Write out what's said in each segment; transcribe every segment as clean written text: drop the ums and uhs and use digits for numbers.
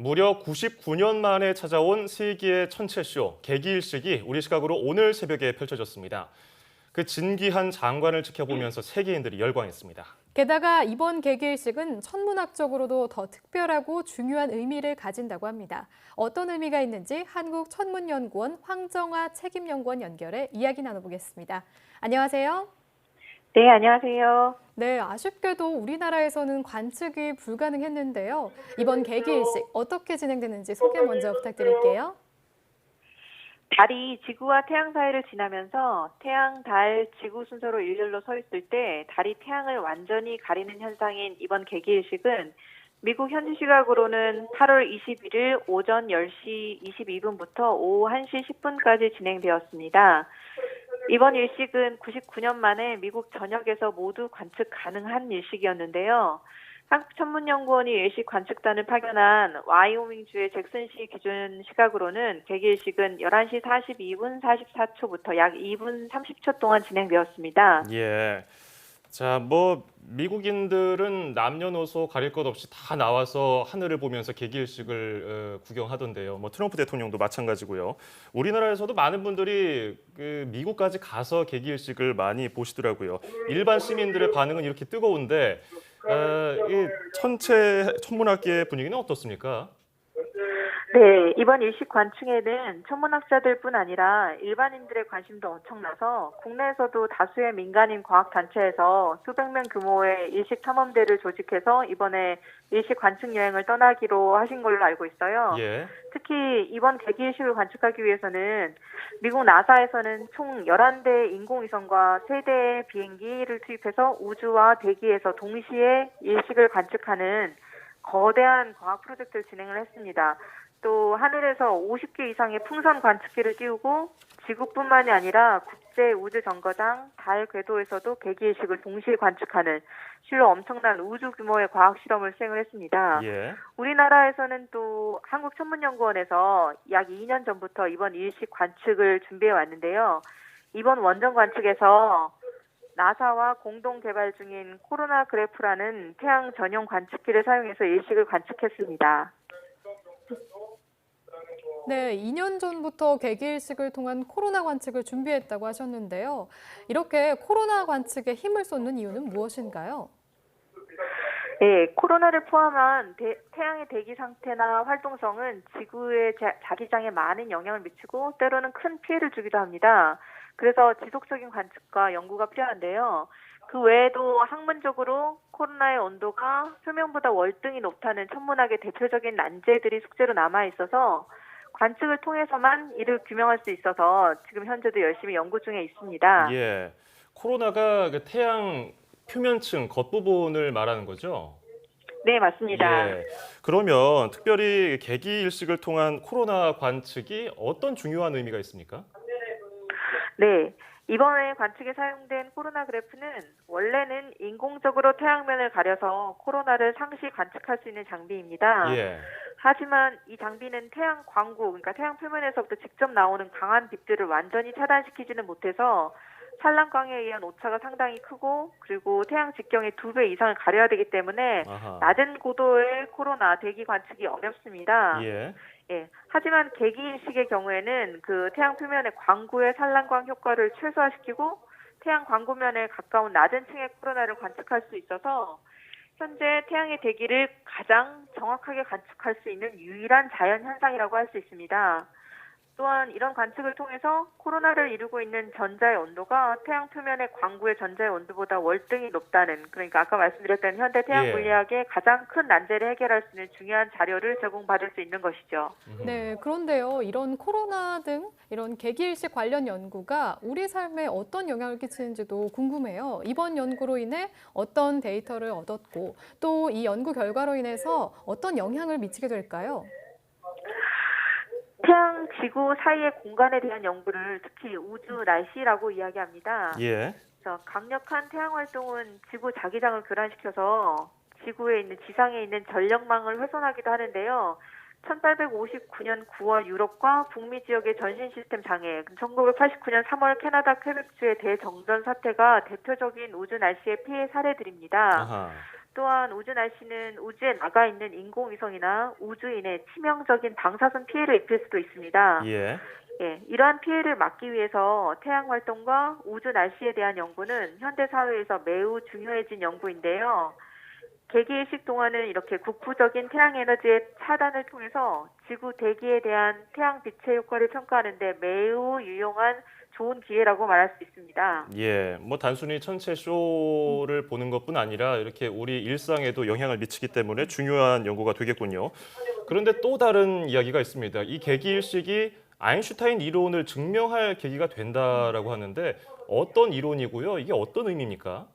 무려 99년 만에 찾아온 세계의 천체쇼 개기일식이 우리 시각으로 오늘 새벽에 펼쳐졌습니다. 그 진귀한 장관을 지켜보면서 세계인들이 열광했습니다. 게다가 이번 개기일식은 천문학적으로도 더 특별하고 중요한 의미를 가진다고 합니다. 어떤 의미가 있는지 한국천문연구원 황정아 책임연구원 연결해 이야기 나눠보겠습니다. 안녕하세요. 네, 안녕하세요. 네, 아쉽게도 우리나라에서는 관측이 불가능했는데요. 이번 개기일식 어떻게 진행되는지 소개 먼저 부탁드릴게요. 달이 지구와 태양 사이를 지나면서 태양, 달, 지구 순서로 일렬로 서 있을 때 달이 태양을 완전히 가리는 현상인 이번 개기일식은 미국 현지 시각으로는 8월 21일 오전 10시 22분부터 오후 1시 10분까지 진행되었습니다. 이번 일식은 99년 만에 미국 전역에서 모두 관측 가능한 일식이었는데요. 한국천문연구원이 일식 관측단을 파견한 와이오밍주의 잭슨시 기준 시각으로는 개기일식은 11시 42분 44초부터 약 2분 30초 동안 진행되었습니다. 예. 자, 미국인들은 남녀노소 가릴 것 없이 다 나와서 하늘을 보면서 개기일식을 구경하던데요. 트럼프 대통령도 마찬가지고요. 우리나라에서도 많은 분들이 미국까지 가서 개기일식을 많이 보시더라고요. 일반 시민들의 반응은 이렇게 뜨거운데 이 천문학계의 분위기는 어떻습니까? 네, 이번 일식 관측에는 천문학자들뿐 아니라 일반인들의 관심도 엄청나서 국내에서도 다수의 민간인 과학단체에서 수백 명 규모의 일식 탐험대를 조직해서 이번에 일식 관측 여행을 떠나기로 하신 걸로 알고 있어요. 예. 특히 이번 개기일식을 관측하기 위해서는 미국 나사에서는 총 11대의 인공위성과 3대의 비행기를 투입해서 우주와 대기에서 동시에 일식을 관측하는 거대한 과학 프로젝트를 진행을 했습니다. 또 하늘에서 50개 이상의 풍선 관측기를 띄우고 지구뿐만이 아니라 국제 우주 정거장, 달 궤도에서도 개기일식을 동시에 관측하는 실로 엄청난 우주 규모의 과학 실험을 수행을 했습니다. 예. 우리나라에서는 또 한국천문연구원에서 약 2년 전부터 이번 일식 관측을 준비해 왔는데요. 이번 원전 관측에서 나사와 공동 개발 중인 코로나 그래프라는 태양 전용 관측기를 사용해서 일식을 관측했습니다. 네, 2년 전부터 개기일식을 통한 코로나 관측을 준비했다고 하셨는데요. 이렇게 코로나 관측에 힘을 쏟는 이유는 무엇인가요? 네, 코로나를 포함한 태양의 대기 상태나 활동성은 지구의 자기장에 많은 영향을 미치고 때로는 큰 피해를 주기도 합니다. 그래서 지속적인 관측과 연구가 필요한데요. 그 외에도 학문적으로 코로나의 온도가 표면보다 월등히 높다는 천문학의 대표적인 난제들이 숙제로 남아 있어서 관측을 통해서만 이를 규명할 수 있어서 지금 현재도 열심히 연구 중에 있습니다. 예. 코로나가 태양 표면층 겉부분을 말하는 거죠? 네, 맞습니다. 예. 그러면 특별히 개기일식을 통한 코로나 관측이 어떤 중요한 의미가 있습니까? 네, 이번에 관측에 사용된 코로나 그래프는 원래는 인공적으로 태양면을 가려서 코로나를 상시 관측할 수 있는 장비입니다. 예. 하지만 이 장비는 태양 광구, 그러니까 태양 표면에서부터 직접 나오는 강한 빛들을 완전히 차단시키지는 못해서 산란광에 의한 오차가 상당히 크고 그리고 태양 직경의 2배 이상을 가려야 되기 때문에 아하. 낮은 고도의 코로나 대기 관측이 어렵습니다. 예. 예. 하지만 개기일식의 경우에는 그 태양 표면의 광구의 산란광 효과를 최소화시키고 태양 광구면에 가까운 낮은 층의 코로나를 관측할 수 있어서 현재 태양의 대기를 가장 정확하게 관측할 수 있는 유일한 자연 현상이라고 할 수 있습니다. 또한 이런 관측을 통해서 코로나를 이루고 있는 전자의 온도가 태양 표면의 광구의 전자의 온도보다 월등히 높다는, 그러니까 아까 말씀드렸던 현대 태양 예. 물리학의 가장 큰 난제를 해결할 수 있는 중요한 자료를 제공받을 수 있는 것이죠. 네, 그런데요. 이런 코로나 등 이런 개기일식 관련 연구가 우리 삶에 어떤 영향을 끼치는지도 궁금해요. 이번 연구로 인해 어떤 데이터를 얻었고 또 이 연구 결과로 인해서 어떤 영향을 미치게 될까요? 태양, 지구 사이의 공간에 대한 연구를 특히 우주 날씨라고 이야기합니다. 예. 강력한 태양 활동은 지구 자기장을 교란시켜서 지구에 있는 지상에 있는 전력망을 훼손하기도 하는데요. 1859년 9월 유럽과 북미 지역의 전신 시스템 장애, 1989년 3월 캐나다 퀘벡주의 대정전 사태가 대표적인 우주 날씨의 피해 사례들입니다. 아하. 또한 우주 날씨는 우주에 나가 있는 인공위성이나 우주인의 치명적인 방사선 피해를 입힐 수도 있습니다. 예. 예, 이러한 피해를 막기 위해서 태양 활동과 우주 날씨에 대한 연구는 현대 사회에서 매우 중요해진 연구인데요. 개기일식 동안은 이렇게 국부적인 태양 에너지의 차단을 통해서 지구 대기에 대한 태양 빛의 효과를 평가하는 데 매우 유용한 좋은 기회라고 말할 수 있습니다. 예, 뭐 단순히 천체 쇼를 보는 것뿐 아니라 이렇게 우리 일상에도 영향을 미치기 때문에 중요한 연구가 되겠군요. 그런데 또 다른 이야기가 있습니다. 이 개기일식이 아인슈타인 이론을 증명할 계기가 된다라고 하는데 어떤 이론이고요? 이게 어떤 의미입니까?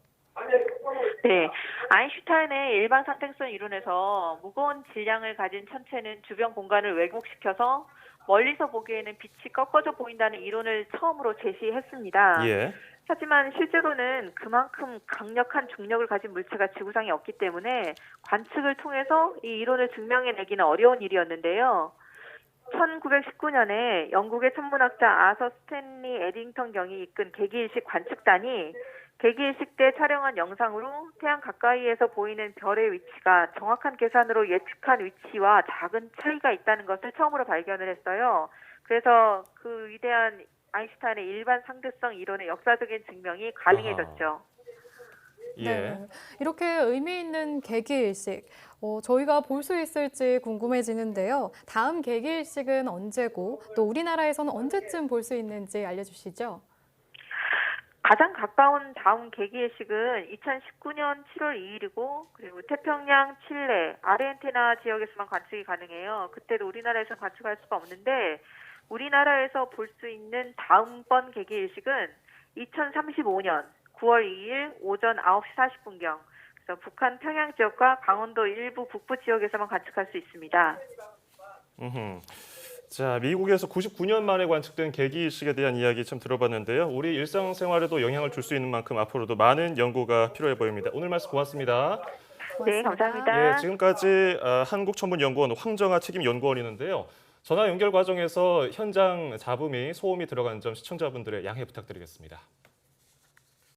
네, 아인슈타인의 일반 상대성 이론에서 무거운 질량을 가진 천체는 주변 공간을 왜곡시켜서 멀리서 보기에는 빛이 꺾어져 보인다는 이론을 처음으로 제시했습니다. 예. 하지만 실제로는 그만큼 강력한 중력을 가진 물체가 지구상에 없기 때문에 관측을 통해서 이 이론을 증명해내기는 어려운 일이었는데요. 1919년에 영국의 천문학자 아서 스탠리 에딩턴 경이 이끈 개기일식 관측단이 개기일식 때 촬영한 영상으로 태양 가까이에서 보이는 별의 위치가 정확한 계산으로 예측한 위치와 작은 차이가 있다는 것을 처음으로 발견을 했어요. 그래서 그 위대한 아인슈타인의 일반 상대성 이론의 역사적인 증명이 가능해졌죠. 예. 네, 이렇게 의미 있는 개기일식, 저희가 볼 수 있을지 궁금해지는데요. 다음 개기일식은 언제고 또 우리나라에서는 언제쯤 볼 수 있는지 알려주시죠. 가장 가까운 다음 개기일식은 2019년 7월 2일이고 그리고 태평양, 칠레, 아르헨티나 지역에서만 관측이 가능해요. 그때도 우리나라에서 관측할 수가 없는데 우리나라에서 볼 수 있는 다음번 개기일식은 2035년 9월 2일 오전 9시 40분경 그래서 북한 평양 지역과 강원도 일부 북부 지역에서만 관측할 수 있습니다. 자, 미국에서 99년 만에 관측된 개기일식에 대한 이야기 참 들어봤는데요. 우리 일상생활에도 영향을 줄 수 있는 만큼 앞으로도 많은 연구가 필요해 보입니다. 오늘 말씀 고맙습니다. 네, 고맙습니다. 감사합니다. 예, 지금까지 한국천문연구원 황정아 책임연구원이었는데요. 전화 연결 과정에서 현장 잡음이 소음이 들어간 점 시청자분들의 양해 부탁드리겠습니다.